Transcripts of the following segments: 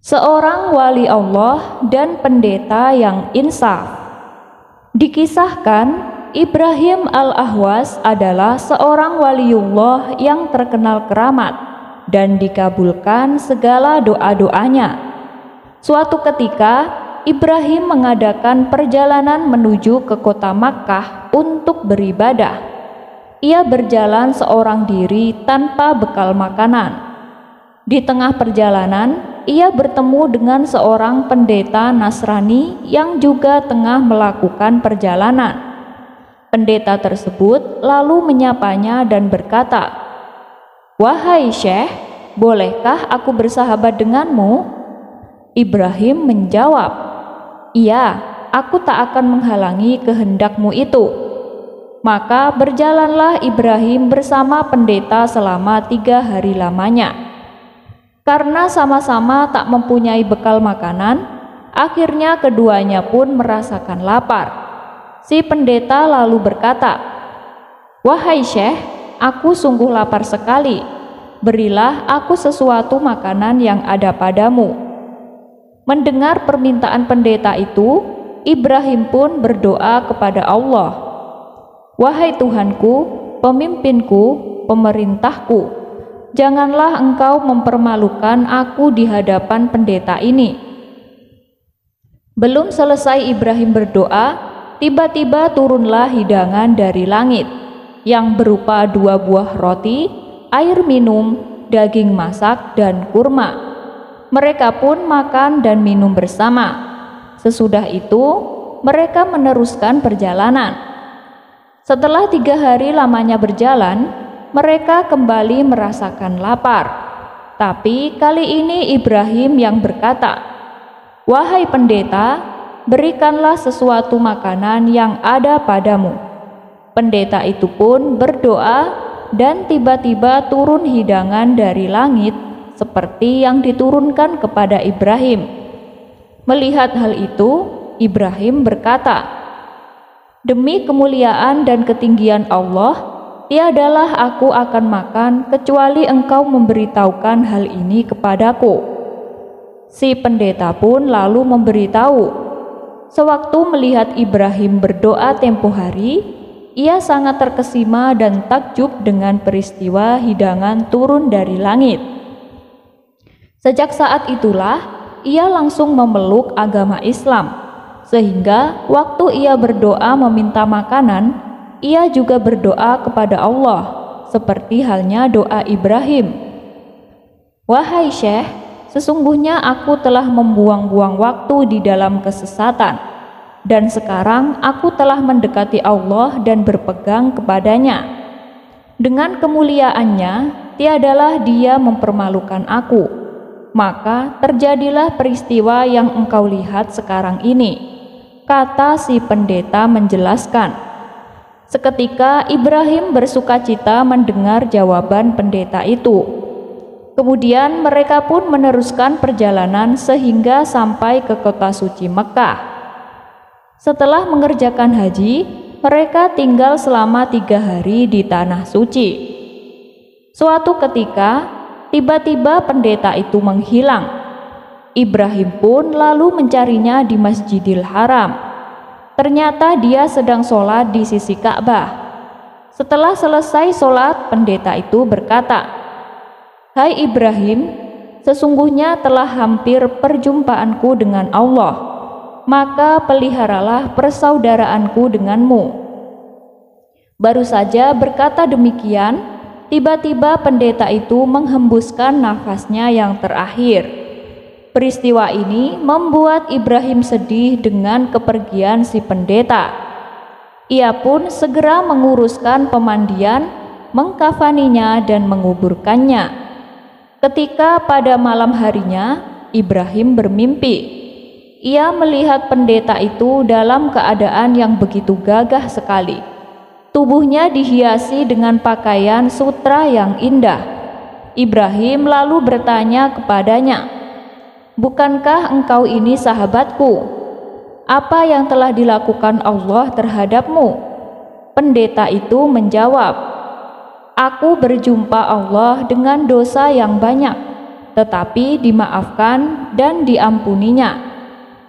Seorang wali Allah dan pendeta yang insaf. Dikisahkan, Ibrahim al-Ahwas adalah seorang waliullah yang terkenal keramat dan dikabulkan segala doa-doanya. Suatu ketika, Ibrahim mengadakan perjalanan menuju ke kota Makkah untuk beribadah. Ia berjalan seorang diri tanpa bekal makanan. Di tengah perjalanan, ia bertemu dengan seorang pendeta Nasrani yang juga tengah melakukan perjalanan. Pendeta tersebut lalu menyapanya dan berkata, "Wahai Syekh, bolehkah aku bersahabat denganmu?" Ibrahim menjawab, "Iya, aku tak akan menghalangi kehendakmu itu." Maka berjalanlah Ibrahim bersama pendeta selama 3 hari lamanya. Karena sama-sama tak mempunyai bekal makanan, akhirnya keduanya pun merasakan lapar. Si pendeta lalu berkata, "Wahai Syekh, aku sungguh lapar sekali. Berilah aku sesuatu makanan yang ada padamu." Mendengar permintaan pendeta itu, Ibrahim pun berdoa kepada Allah, "Wahai Tuhanku, pemimpinku, pemerintahku, janganlah engkau mempermalukan aku di hadapan pendeta ini." Belum selesai Ibrahim berdoa, tiba-tiba turunlah hidangan dari langit yang berupa 2 buah roti, air minum, daging masak, dan kurma. Mereka pun makan dan minum bersama. Sesudah itu, mereka meneruskan perjalanan. Setelah 3 hari lamanya berjalan, mereka kembali merasakan lapar. Tapi kali ini Ibrahim yang berkata, "Wahai pendeta, berikanlah sesuatu makanan yang ada padamu." Pendeta itu pun berdoa dan tiba-tiba turun hidangan dari langit seperti yang diturunkan kepada Ibrahim. Melihat hal itu, Ibrahim berkata, "Demi kemuliaan dan ketinggian Allah, tiadalah aku akan makan kecuali engkau memberitahukan hal ini kepadaku." Si pendeta pun lalu memberitahu. Sewaktu melihat Ibrahim berdoa tempo hari, ia sangat terkesima dan takjub dengan peristiwa hidangan turun dari langit. Sejak saat itulah ia langsung memeluk agama Islam, sehingga waktu ia berdoa meminta makanan, ia juga berdoa kepada Allah, seperti halnya doa Ibrahim. "Wahai Syekh, sesungguhnya aku telah membuang-buang waktu di dalam kesesatan, dan sekarang aku telah mendekati Allah dan berpegang kepadanya. Dengan kemuliaannya, tiadalah Dia mempermalukan aku. Maka terjadilah peristiwa yang engkau lihat sekarang ini," kata si pendeta menjelaskan. Seketika Ibrahim bersukacita mendengar jawaban pendeta itu. Kemudian mereka pun meneruskan perjalanan sehingga sampai ke kota suci Mekah. Setelah mengerjakan haji, mereka tinggal selama 3 hari di tanah suci. Suatu ketika, tiba-tiba pendeta itu menghilang. Ibrahim pun lalu mencarinya di Masjidil Haram. Ternyata dia sedang sholat di sisi Ka'bah. Setelah selesai sholat, pendeta itu berkata, "Hai Ibrahim, sesungguhnya telah hampir perjumpaanku dengan Allah, maka peliharalah persaudaraanku denganmu." Baru saja berkata demikian, tiba-tiba pendeta itu menghembuskan nafasnya yang terakhir. Peristiwa ini membuat Ibrahim sedih dengan kepergian si pendeta. Ia pun segera menguruskan pemandian, mengkafaninya dan menguburkannya. Ketika pada malam harinya, Ibrahim bermimpi. Ia melihat pendeta itu dalam keadaan yang begitu gagah sekali. Tubuhnya dihiasi dengan pakaian sutra yang indah. Ibrahim lalu bertanya kepadanya, "Bukankah engkau ini sahabatku? Apa yang telah dilakukan Allah terhadapmu?" Pendeta itu menjawab, "Aku berjumpa Allah dengan dosa yang banyak, tetapi dimaafkan dan diampuninya.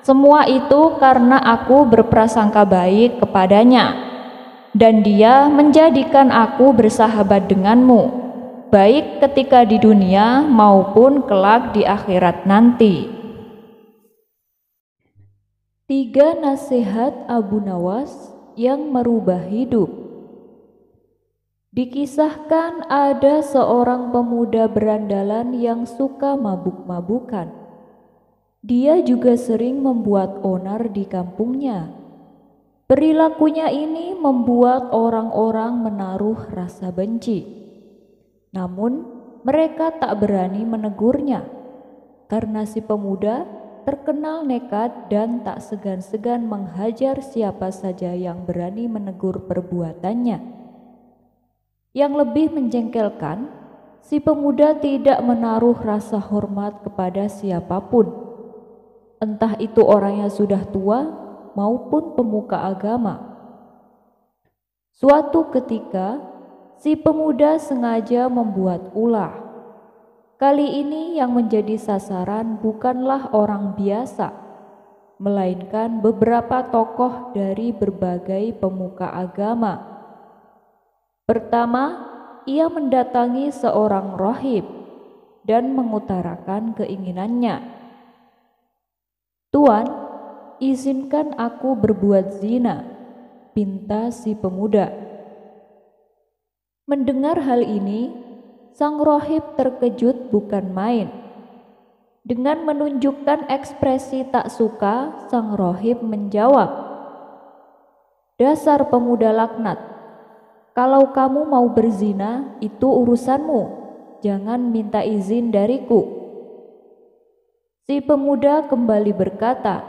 Semua itu karena aku berprasangka baik kepadanya, dan dia menjadikan aku bersahabat denganmu, baik ketika di dunia maupun kelak di akhirat nanti. 3 nasihat Abu Nawas yang merubah hidup. Dikisahkan ada seorang pemuda berandalan yang suka mabuk-mabukan. Dia juga sering membuat onar di kampungnya. Perilakunya ini membuat orang-orang menaruh rasa benci. Namun, mereka tak berani menegurnya, karena si pemuda terkenal nekat dan tak segan-segan menghajar siapa saja yang berani menegur perbuatannya. Yang lebih menjengkelkan, si pemuda tidak menaruh rasa hormat kepada siapapun, entah itu orang yang sudah tua maupun pemuka agama. Suatu ketika, si pemuda sengaja membuat ulah. Kali ini yang menjadi sasaran bukanlah orang biasa, melainkan beberapa tokoh dari berbagai pemuka agama. Pertama, ia mendatangi seorang rahib dan mengutarakan keinginannya. "Tuan, izinkan aku berbuat zina," pinta si pemuda. Mendengar hal ini, sang rahib terkejut bukan main. Dengan menunjukkan ekspresi tak suka, sang rahib menjawab, "Dasar pemuda laknat, kalau kamu mau berzina, itu urusanmu, jangan minta izin dariku." Si pemuda kembali berkata,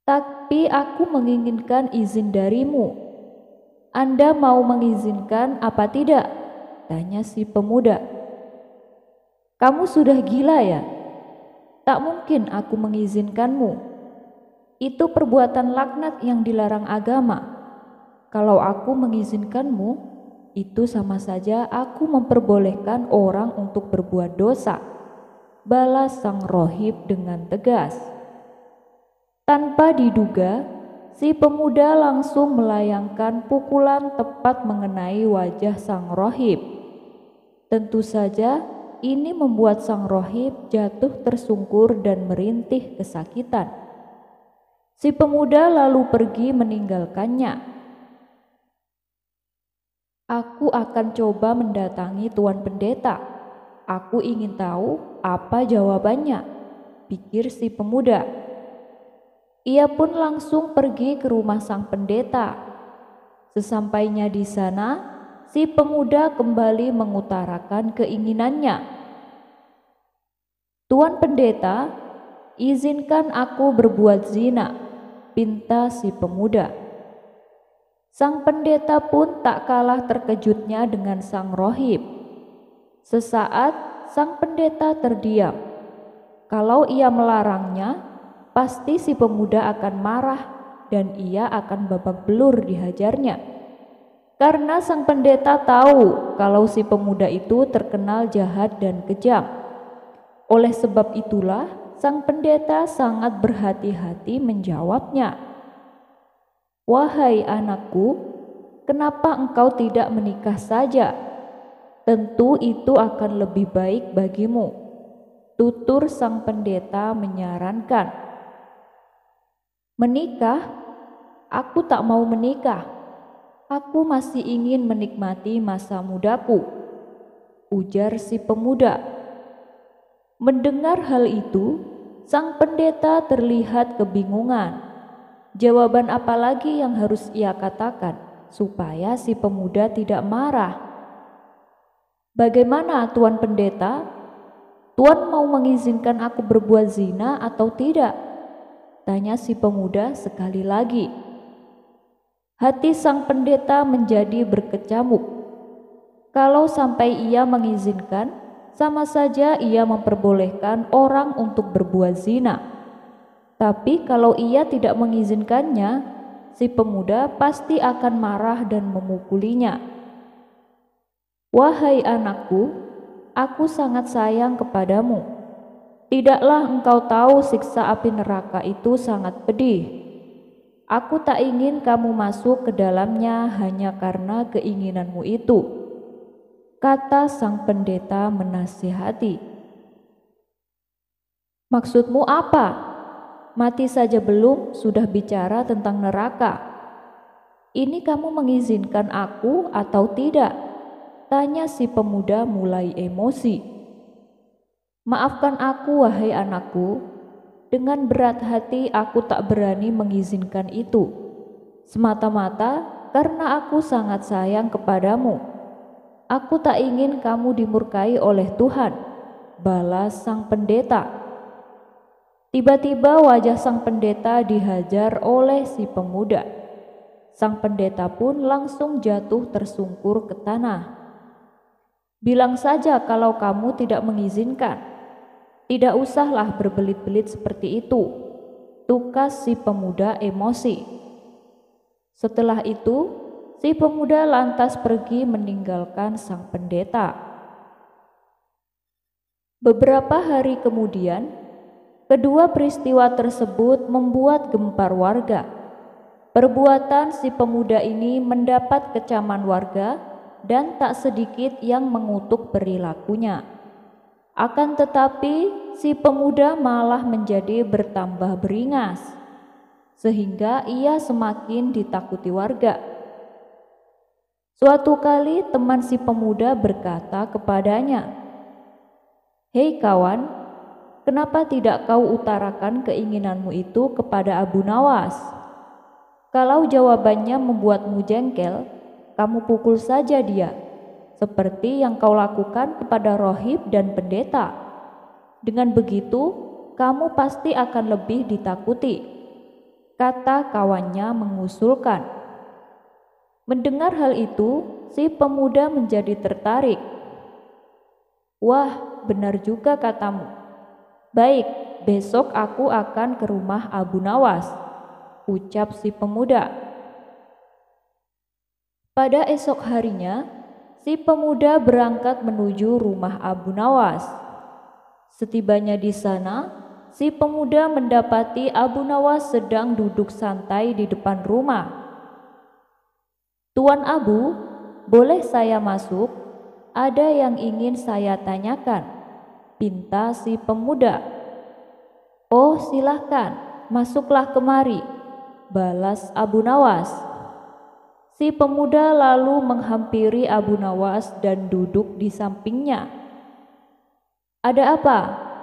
"Tapi aku menginginkan izin darimu. Anda mau mengizinkan apa tidak?" tanya si pemuda. "Kamu sudah gila ya? Tak mungkin aku mengizinkanmu. Itu perbuatan laknat yang dilarang agama. Kalau aku mengizinkanmu, itu sama saja aku memperbolehkan orang untuk berbuat dosa," balas sang rahib dengan tegas. Tanpa diduga, si pemuda langsung melayangkan pukulan tepat mengenai wajah sang rahib. Tentu saja ini membuat sang rahib jatuh tersungkur dan merintih kesakitan. Si pemuda lalu pergi meninggalkannya. "Aku akan coba mendatangi Tuan Pendeta. Aku ingin tahu apa jawabannya," pikir si pemuda. Ia pun langsung pergi ke rumah sang pendeta. Sesampainya di sana, si pemuda kembali mengutarakan keinginannya. "Tuan Pendeta, izinkan aku berbuat zina," pinta si pemuda. Sang pendeta pun tak kalah terkejutnya dengan sang rahib. Sesaat sang pendeta terdiam. Kalau ia melarangnya, pasti si pemuda akan marah dan ia akan babak belur dihajarnya. Karena sang pendeta tahu kalau si pemuda itu terkenal jahat dan kejam. Oleh sebab itulah sang pendeta sangat berhati-hati menjawabnya. "Wahai anakku, kenapa engkau tidak menikah saja? Tentu itu akan lebih baik bagimu," tutur sang pendeta menyarankan. "Menikah? Aku tak mau menikah. Aku masih ingin menikmati masa mudaku," ujar si pemuda. Mendengar hal itu, sang pendeta terlihat kebingungan. Jawaban apa lagi yang harus ia katakan supaya si pemuda tidak marah? "Bagaimana, Tuan Pendeta? Tuan mau mengizinkan aku berbuat zina atau tidak?" tanya si pemuda sekali lagi. Hati sang pendeta menjadi berkecamuk. Kalau sampai ia mengizinkan, sama saja ia memperbolehkan orang untuk berbuat zina. Tapi kalau ia tidak mengizinkannya, si pemuda pasti akan marah dan memukulinya. "Wahai anakku, Aku sangat sayang kepadamu. Tidaklah engkau tahu siksa api neraka itu sangat pedih. Aku tak ingin kamu masuk ke dalamnya hanya karena keinginanmu itu, kata sang pendeta menasihati. Maksudmu apa? Mati saja belum, sudah bicara tentang neraka. Ini kamu mengizinkan aku atau tidak? Tanya si pemuda mulai emosi. Maafkan aku, wahai anakku. Dengan berat hati aku tak berani mengizinkan itu. Semata-mata karena aku sangat sayang kepadamu. Aku tak ingin kamu dimurkai oleh Tuhan, balas sang pendeta. Tiba-tiba wajah sang pendeta dihajar oleh si pemuda. Sang pendeta pun langsung jatuh tersungkur ke tanah. Bilang saja kalau kamu tidak mengizinkan. Tidak usahlah berbelit-belit seperti itu, tukas si pemuda emosi. Setelah itu, si pemuda lantas pergi meninggalkan sang pendeta. Beberapa hari kemudian, kedua peristiwa tersebut membuat gempar warga. Perbuatan si pemuda ini mendapat kecaman warga dan tak sedikit yang mengutuk perilakunya. Akan tetapi si pemuda malah menjadi bertambah beringas, sehingga ia semakin ditakuti warga. Suatu kali teman si pemuda berkata kepadanya, "Hei kawan, kenapa tidak kau utarakan keinginanmu itu kepada Abu Nawas? Kalau jawabannya membuatmu jengkel, kamu pukul saja dia, seperti yang kau lakukan kepada rohib dan pendeta. Dengan begitu, kamu pasti akan lebih ditakuti," kata kawannya mengusulkan. Mendengar hal itu, si pemuda menjadi tertarik. "Wah, benar juga katamu. Baik, besok aku akan ke rumah Abu Nawas," ucap si pemuda. Pada esok harinya, si pemuda berangkat menuju rumah Abu Nawas. Setibanya di sana, si pemuda mendapati Abu Nawas sedang duduk santai di depan rumah. "Tuan Abu, boleh saya masuk? Ada yang ingin saya tanyakan," pinta si pemuda. "Oh, silahkan, masuklah kemari," balas Abu Nawas. Si pemuda lalu menghampiri Abu Nawas dan duduk di sampingnya. "Ada apa?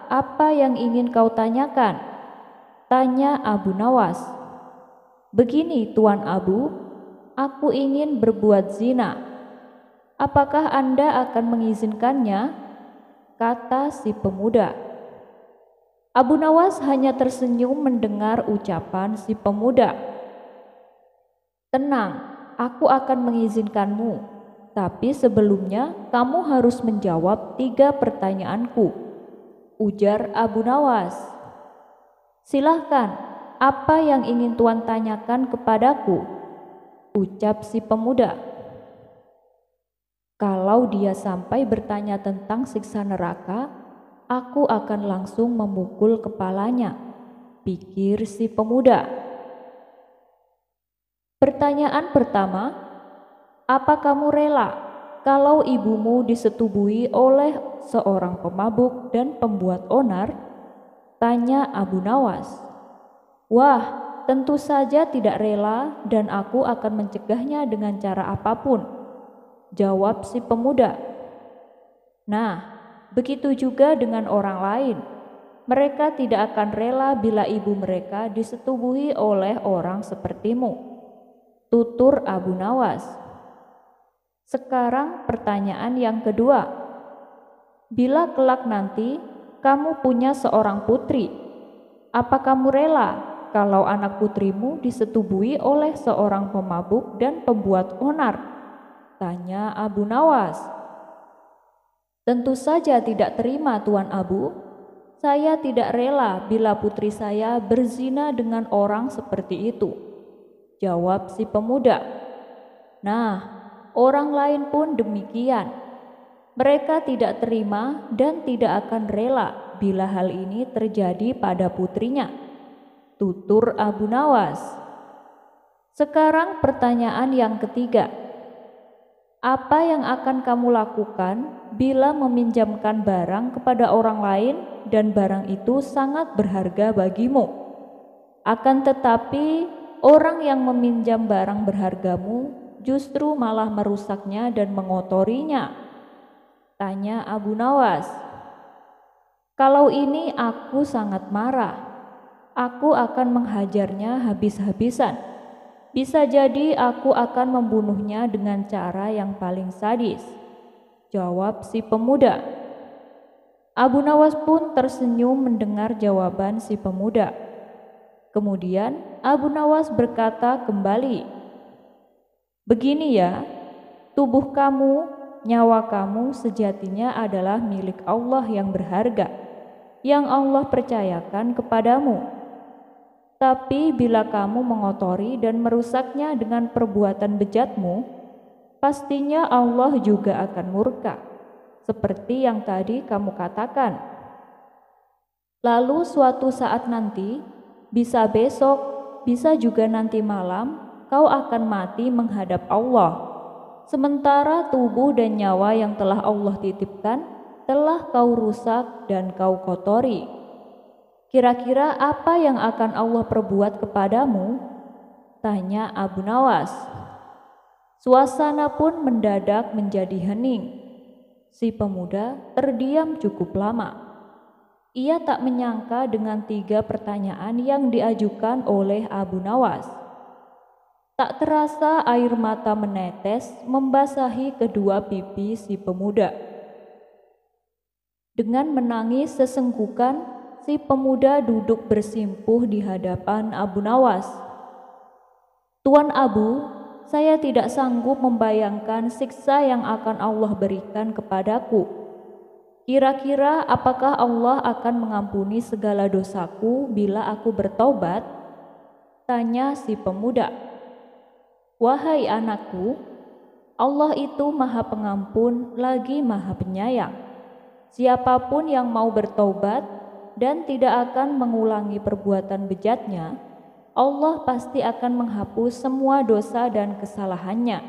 Apa yang ingin kau tanyakan?" tanya Abu Nawas. "Begini, Tuan Abu, aku ingin berbuat zina. Apakah Anda akan mengizinkannya?" kata si pemuda. Abu Nawas hanya tersenyum mendengar ucapan si pemuda. "Tenang, aku akan mengizinkanmu, tapi sebelumnya kamu harus menjawab 3 pertanyaanku," ujar Abu Nawas. "Silahkan, apa yang ingin Tuan tanyakan kepadaku?" ucap si pemuda. "Kalau dia sampai bertanya tentang siksa neraka, aku akan langsung memukul kepalanya," pikir si pemuda. Pertanyaan pertama, "Apa kamu rela kalau ibumu disetubuhi oleh seorang pemabuk dan pembuat onar?" tanya Abu Nawas. "Wah, tentu saja tidak rela dan aku akan mencegahnya dengan cara apapun," jawab si pemuda. "Nah, begitu juga dengan orang lain. Mereka tidak akan rela bila ibu mereka disetubuhi oleh orang sepertimu," tutur Abu Nawas. "Sekarang pertanyaan yang kedua. Bila kelak nanti kamu punya seorang putri, apa kamu rela kalau anak putrimu disetubuhi oleh seorang pemabuk dan pembuat onar?" tanya Abu Nawas. "Tentu saja tidak terima, Tuan Abu. Saya tidak rela bila putri saya berzina dengan orang seperti itu," jawab si pemuda. "Nah, orang lain pun demikian. Mereka tidak terima dan tidak akan rela bila hal ini terjadi pada putrinya, tutur Abu Nawas. Sekarang pertanyaan yang ketiga. Apa yang akan kamu lakukan bila meminjamkan barang kepada orang lain dan barang itu sangat berharga bagimu? Akan tetapi, orang yang meminjam barang berhargamu justru malah merusaknya dan mengotorinya. Tanya Abu Nawas. Kalau ini aku sangat marah. Aku akan menghajarnya habis-habisan. Bisa jadi aku akan membunuhnya dengan cara yang paling sadis, jawab si pemuda. Abu Nawas pun tersenyum mendengar jawaban si pemuda. Kemudian Abu Nawas berkata kembali, begini ya, tubuh kamu, nyawa kamu sejatinya adalah milik Allah yang berharga, yang Allah percayakan kepadamu. Tapi bila kamu mengotori dan merusaknya dengan perbuatan bejatmu, pastinya Allah juga akan murka, seperti yang tadi kamu katakan. Lalu suatu saat nanti, bisa besok, bisa juga nanti malam, kau akan mati menghadap Allah. Sementara tubuh dan nyawa yang telah Allah titipkan, telah kau rusak dan kau kotori. Kira-kira apa yang akan Allah perbuat kepadamu? Tanya Abu Nawas. Suasana pun mendadak menjadi hening. Si pemuda terdiam cukup lama. Ia tak menyangka dengan 3 pertanyaan yang diajukan oleh Abu Nawas. Tak terasa air mata menetes membasahi kedua pipi si pemuda. Dengan menangis sesenggukan, si pemuda duduk bersimpuh di hadapan Abu Nawas. Tuan Abu, saya tidak sanggup membayangkan siksa yang akan Allah berikan kepadaku. Kira-kira apakah Allah akan mengampuni segala dosaku bila aku bertaubat? Tanya si pemuda. Wahai anakku, Allah itu Maha Pengampun lagi Maha Penyayang. Siapapun yang mau bertaubat dan tidak akan mengulangi perbuatan bejatnya, Allah pasti akan menghapus semua dosa dan kesalahannya.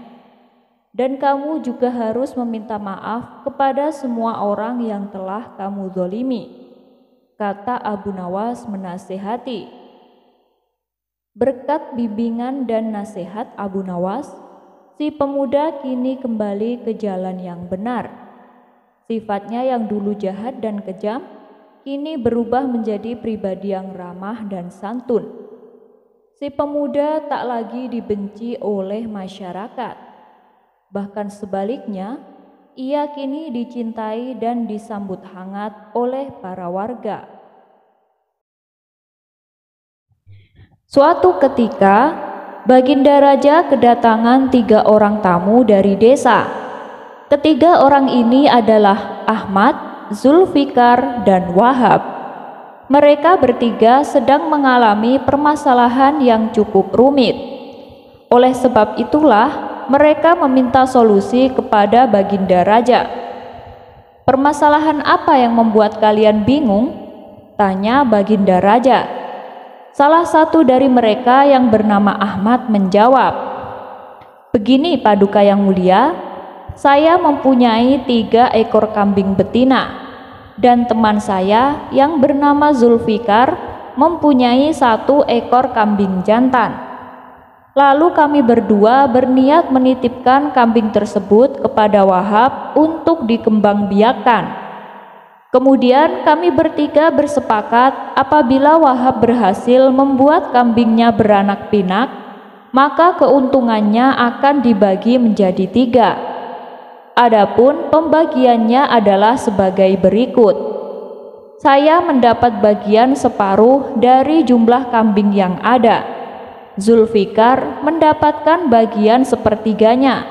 Dan kamu juga harus meminta maaf kepada semua orang yang telah kamu zolimi, kata Abu Nawas menasehati. Berkat bimbingan dan nasihat Abu Nawas, si pemuda kini kembali ke jalan yang benar. Sifatnya yang dulu jahat dan kejam, kini berubah menjadi pribadi yang ramah dan santun. Si pemuda tak lagi dibenci oleh masyarakat. Bahkan sebaliknya, ia kini dicintai dan disambut hangat oleh para warga. Suatu ketika, Baginda Raja kedatangan 3 orang tamu dari desa. Ketiga orang ini adalah Ahmad, Zulfikar, dan Wahab. Mereka bertiga sedang mengalami permasalahan yang cukup rumit. Oleh sebab itulah mereka meminta solusi kepada Baginda Raja. Permasalahan apa yang membuat kalian bingung? Tanya Baginda Raja. Salah satu dari mereka yang bernama Ahmad menjawab, begini Paduka yang mulia, saya mempunyai 3 ekor kambing betina, dan teman saya yang bernama Zulfikar mempunyai 1 ekor kambing jantan. Lalu kami berdua berniat menitipkan kambing tersebut kepada Wahab untuk dikembangbiakkan. Kemudian kami bertiga bersepakat apabila Wahab berhasil membuat kambingnya beranak pinak, maka keuntungannya akan dibagi menjadi 3. Adapun pembagiannya adalah sebagai berikut. Saya mendapat bagian separuh dari jumlah kambing yang ada. Zulfikar mendapatkan bagian sepertiganya,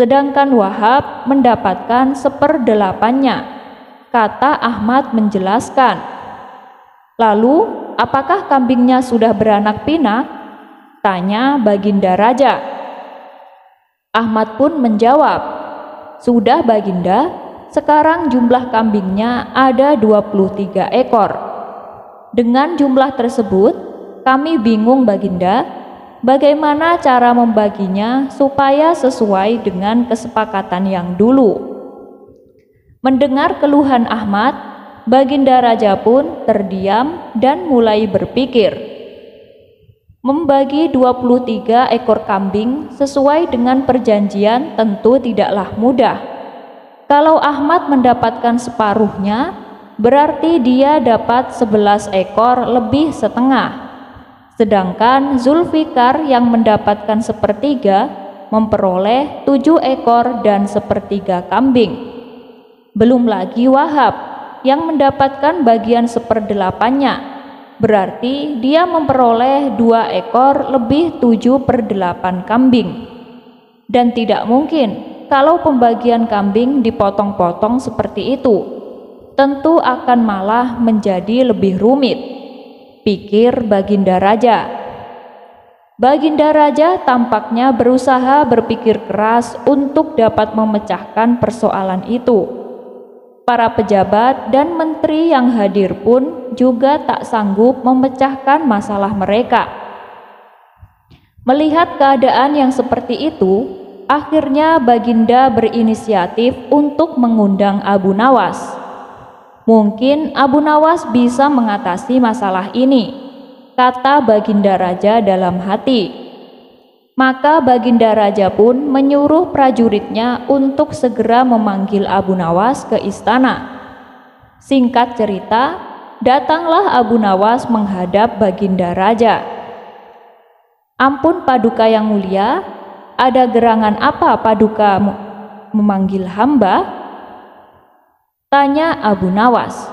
sedangkan Wahab mendapatkan 1/8-nya, kata Ahmad menjelaskan. Lalu, apakah kambingnya sudah beranak pinak? Tanya Baginda Raja. Ahmad pun menjawab, sudah Baginda, sekarang jumlah kambingnya ada 23 ekor. Dengan jumlah tersebut, kami bingung Baginda, bagaimana cara membaginya supaya sesuai dengan kesepakatan yang dulu. Mendengar keluhan Ahmad, Baginda Raja pun terdiam dan mulai berpikir. Membagi 23 ekor kambing sesuai dengan perjanjian tentu tidaklah mudah. Kalau Ahmad mendapatkan separuhnya, berarti dia dapat 11 ekor lebih setengah. Sedangkan Zulfikar yang mendapatkan sepertiga memperoleh 7 ekor dan sepertiga kambing. Belum lagi Wahab yang mendapatkan bagian seperdelapannya. Berarti dia memperoleh 2 ekor lebih 7/8 kambing. Dan tidak mungkin kalau pembagian kambing dipotong-potong seperti itu. Tentu akan malah menjadi lebih rumit, pikir Baginda Raja. Baginda Raja tampaknya berusaha berpikir keras untuk dapat memecahkan persoalan itu. Para pejabat dan menteri yang hadir pun juga tak sanggup memecahkan masalah mereka. Melihat keadaan yang seperti itu, akhirnya Baginda berinisiatif untuk mengundang Abu Nawas. Mungkin Abu Nawas bisa mengatasi masalah ini, kata Baginda Raja dalam hati. Maka Baginda Raja pun menyuruh prajuritnya untuk segera memanggil Abu Nawas ke istana. Singkat cerita, datanglah Abu Nawas menghadap Baginda Raja. Ampun Paduka yang mulia, ada gerangan apa Paduka memanggil hamba? Tanya Abu Nawas.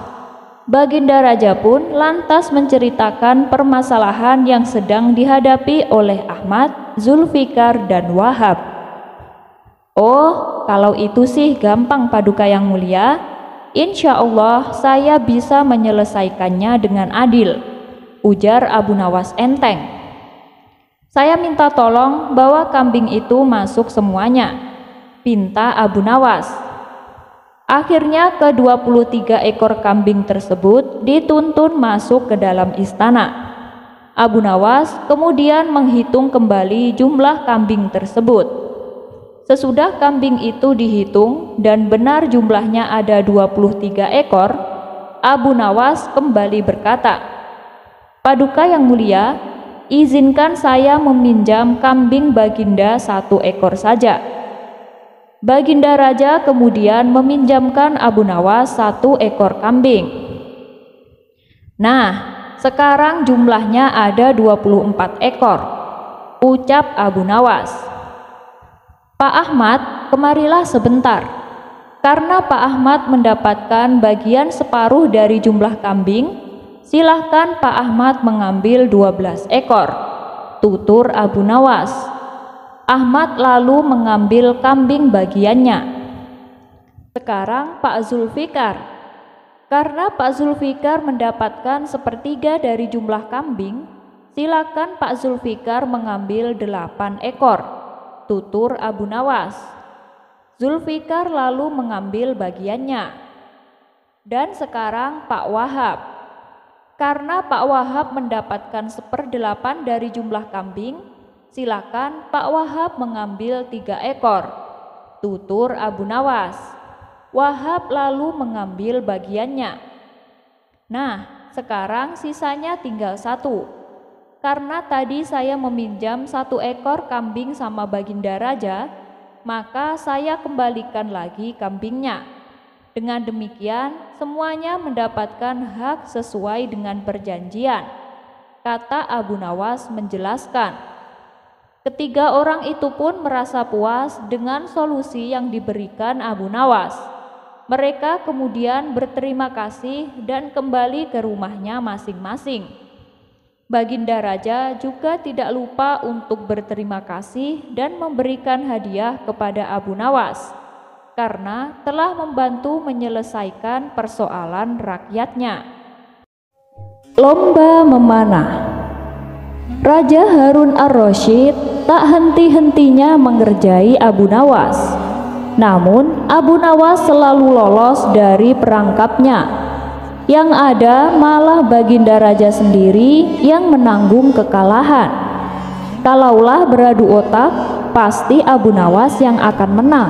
Baginda Raja pun lantas menceritakan permasalahan yang sedang dihadapi oleh Ahmad, Zulfikar, dan Wahab. Oh, kalau itu sih gampang Paduka yang mulia. Insya Allah saya bisa menyelesaikannya dengan adil, ujar Abu Nawas enteng. Saya minta tolong bawa kambing itu masuk semuanya, pinta Abu Nawas. Akhirnya ke-23 ekor kambing tersebut dituntun masuk ke dalam istana. Abu Nawas kemudian menghitung kembali jumlah kambing tersebut. Sesudah kambing itu dihitung dan benar jumlahnya ada 23 ekor, Abu Nawas kembali berkata, Paduka yang mulia, izinkan saya meminjam kambing Baginda 1 ekor saja. Baginda Raja kemudian meminjamkan Abu Nawas 1 ekor kambing. Nah, sekarang jumlahnya ada 24 ekor, ucap Abu Nawas. Pak Ahmad, kemarilah sebentar. Karena Pak Ahmad mendapatkan bagian separuh dari jumlah kambing, silahkan Pak Ahmad mengambil 12 ekor, tutur Abu Nawas. Ahmad lalu mengambil kambing bagiannya. Sekarang Pak Zulfikar. Karena Pak Zulfikar mendapatkan sepertiga dari jumlah kambing, silakan Pak Zulfikar mengambil 8 ekor, tutur Abu Nawas. Zulfikar lalu mengambil bagiannya. Dan sekarang Pak Wahab. Karena Pak Wahab mendapatkan 1/8 dari jumlah kambing, silakan Pak Wahab mengambil 3 ekor, tutur Abu Nawas. Wahab lalu mengambil bagiannya. Nah, sekarang sisanya tinggal 1. Karena tadi saya meminjam 1 ekor kambing sama Baginda Raja, maka saya kembalikan lagi kambingnya. Dengan demikian, semuanya mendapatkan hak sesuai dengan perjanjian, kata Abu Nawas menjelaskan. Ketiga orang itu pun merasa puas dengan solusi yang diberikan Abu Nawas. Mereka kemudian berterima kasih dan kembali ke rumahnya masing-masing. Baginda Raja juga tidak lupa untuk berterima kasih dan memberikan hadiah kepada Abu Nawas karena telah membantu menyelesaikan persoalan rakyatnya. Lomba memanah. Raja Harun ar-Rasyid tak henti-hentinya mengerjai Abu Nawas. Namun Abu Nawas selalu lolos dari perangkapnya. Yang ada malah Baginda Raja sendiri yang menanggung kekalahan. Kalaulah beradu otak, pasti Abu Nawas yang akan menang.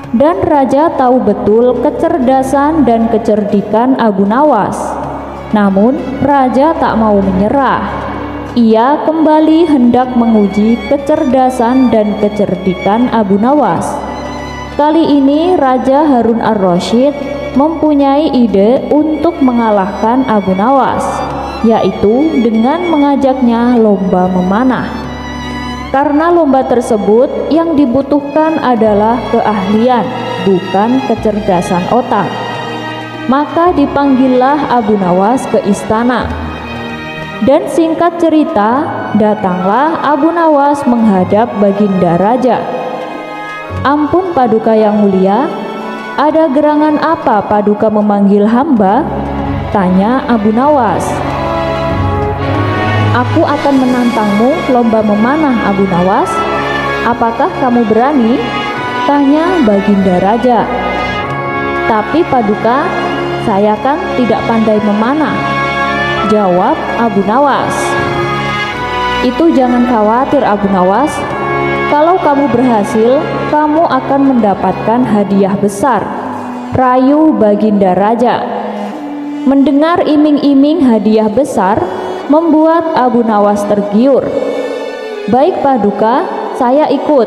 Dan Raja tahu betul kecerdasan dan kecerdikan Abu Nawas. Namun Raja tak mau menyerah. Ia kembali hendak menguji kecerdasan dan kecerdikan Abu Nawas. Kali ini Raja Harun ar-Rasyid mempunyai ide untuk mengalahkan Abu Nawas, yaitu dengan mengajaknya lomba memanah. Karena lomba tersebut yang dibutuhkan adalah keahlian, bukan kecerdasan otak. Maka dipanggillah Abu Nawas ke istana. Dan singkat cerita, datanglah Abu Nawas menghadap Baginda Raja. "Ampun Paduka yang mulia, ada gerangan apa Paduka memanggil hamba?" tanya Abu Nawas. "Aku akan menantangmu lomba memanah Abu Nawas. Apakah kamu berani?" tanya Baginda Raja. "Tapi Paduka, saya kan tidak pandai memanah," jawab Abu Nawas. "Itu jangan khawatir Abu Nawas. Kalau kamu berhasil, kamu akan mendapatkan hadiah besar," rayu Baginda Raja. Mendengar iming-iming hadiah besar membuat Abu Nawas tergiur. "Baik Paduka, saya ikut,"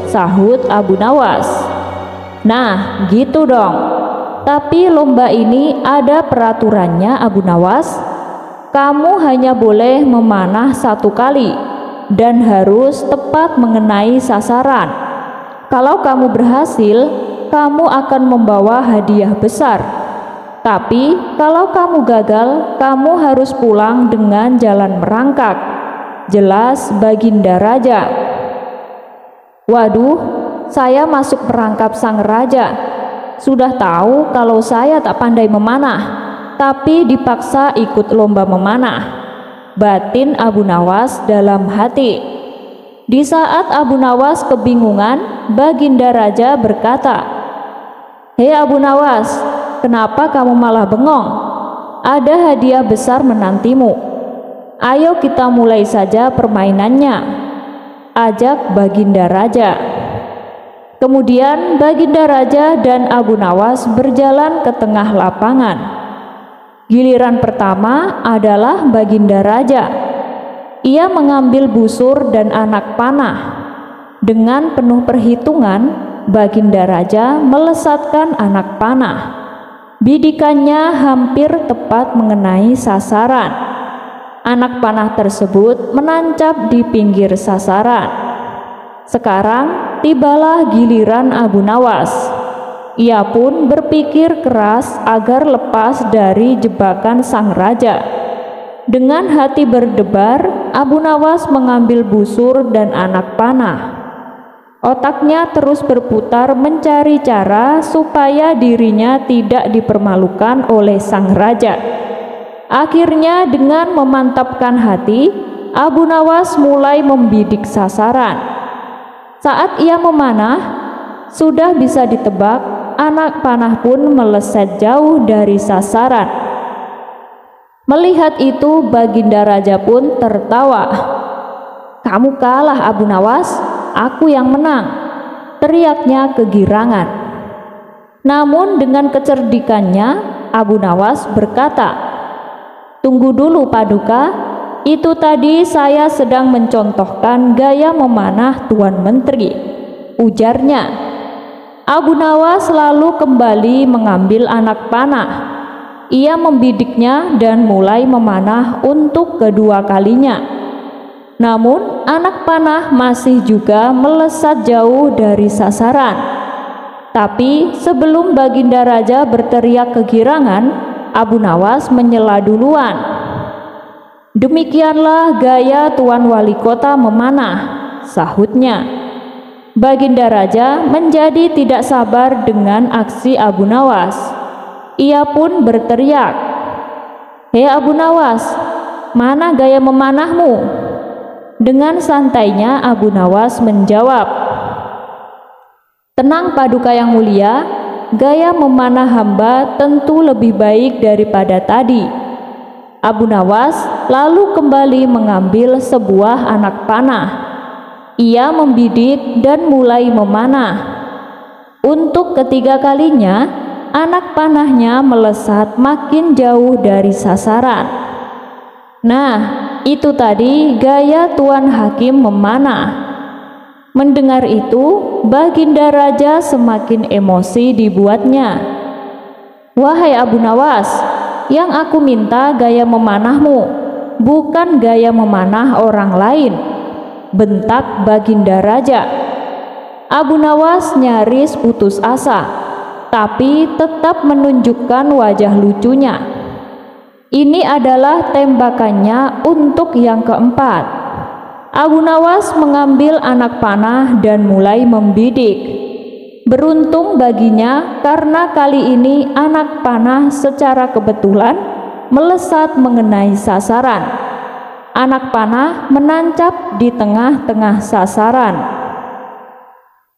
sahut Abu Nawas. "Nah, gitu dong. Tapi lomba ini ada peraturannya Abu Nawas. Kamu hanya boleh memanah 1 kali dan harus tepat mengenai sasaran. Kalau kamu berhasil, kamu akan membawa hadiah besar. Tapi kalau kamu gagal, kamu harus pulang dengan jalan merangkak," jelas Baginda Raja. "Waduh, saya masuk perangkap sang raja. Sudah tahu kalau saya tak pandai memanah, tapi dipaksa ikut lomba memanah," batin Abu Nawas dalam hati. Di saat Abu Nawas kebingungan, Baginda Raja berkata, "Hei Abu Nawas, kenapa kamu malah bengong? Ada hadiah besar menantimu. Ayo kita mulai saja permainannya," ajak Baginda Raja. Kemudian Baginda Raja dan Abu Nawas berjalan ke tengah lapangan. Giliran pertama adalah Baginda Raja. Ia mengambil busur dan anak panah. Dengan penuh perhitungan, Baginda Raja melesatkan anak panah. Bidikannya hampir tepat mengenai sasaran. Anak panah tersebut menancap di pinggir sasaran. Sekarang tibalah giliran Abu Nawas. Ia pun berpikir keras agar lepas dari jebakan sang raja. Dengan hati berdebar, Abu Nawas mengambil busur dan anak panah. Otaknya terus berputar mencari cara supaya dirinya tidak dipermalukan oleh sang raja. Akhirnya dengan memantapkan hati, Abu Nawas mulai membidik sasaran. Saat ia memanah, sudah bisa ditebak anak panah pun meleset jauh dari sasaran. Melihat itu, Baginda Raja pun tertawa. "Kamu kalah Abu Nawas, aku yang menang," teriaknya kegirangan. Namun dengan kecerdikannya, Abu Nawas berkata, "Tunggu dulu Paduka, itu tadi saya sedang mencontohkan gaya memanah Tuan Menteri," ujarnya. Abu Nawas lalu kembali mengambil anak panah. Ia membidiknya dan mulai memanah untuk kedua kalinya. Namun anak panah masih juga melesat jauh dari sasaran. Tapi sebelum Baginda Raja berteriak kegirangan, Abu Nawas menyela duluan. "Demikianlah gaya Tuan Wali Kota memanah," sahutnya. Baginda Raja menjadi tidak sabar dengan aksi Abu Nawas. Ia pun berteriak, "Hei Abu Nawas, mana gaya memanahmu?" Dengan santainya Abu Nawas menjawab, Tenang Paduka yang mulia, gaya memanah hamba tentu lebih baik daripada tadi. Abu Nawas lalu kembali mengambil sebuah anak panah. Ia membidik dan mulai memanah. Untuk ketiga kalinya, anak panahnya melesat makin jauh dari sasaran. Nah, itu tadi gaya Tuan Hakim memanah. Mendengar itu, Baginda Raja semakin emosi dibuatnya. "Wahai Abu Nawas, yang aku minta gaya memanahmu, bukan gaya memanah orang lain," bentak Baginda Raja. Abu Nawas nyaris putus asa, tapi tetap menunjukkan wajah lucunya. Ini adalah tembakannya untuk yang keempat. Abu Nawas mengambil anak panah dan mulai membidik. Beruntung baginya karena kali ini anak panah secara kebetulan melesat mengenai sasaran. Anak panah menancap di tengah-tengah sasaran.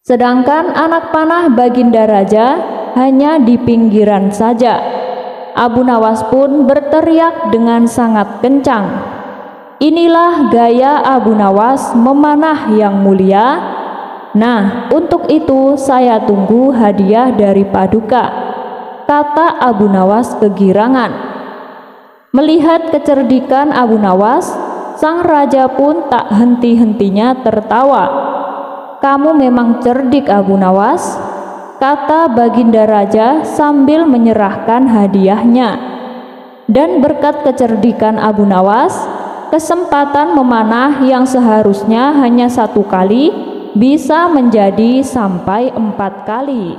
Sedangkan anak panah Baginda Raja hanya di pinggiran saja. Abu Nawas pun berteriak dengan sangat kencang. Inilah gaya Abu Nawas memanah yang mulia. Nah, untuk itu saya tunggu hadiah dari Paduka, kata Abu Nawas kegirangan. Melihat kecerdikan Abu Nawas, sang raja pun tak henti-hentinya tertawa. "Kamu memang cerdik Abu Nawas," kata Baginda Raja sambil menyerahkan hadiahnya. Dan berkat kecerdikan Abu Nawas, kesempatan memanah yang seharusnya hanya 1 kali bisa menjadi sampai 4 kali.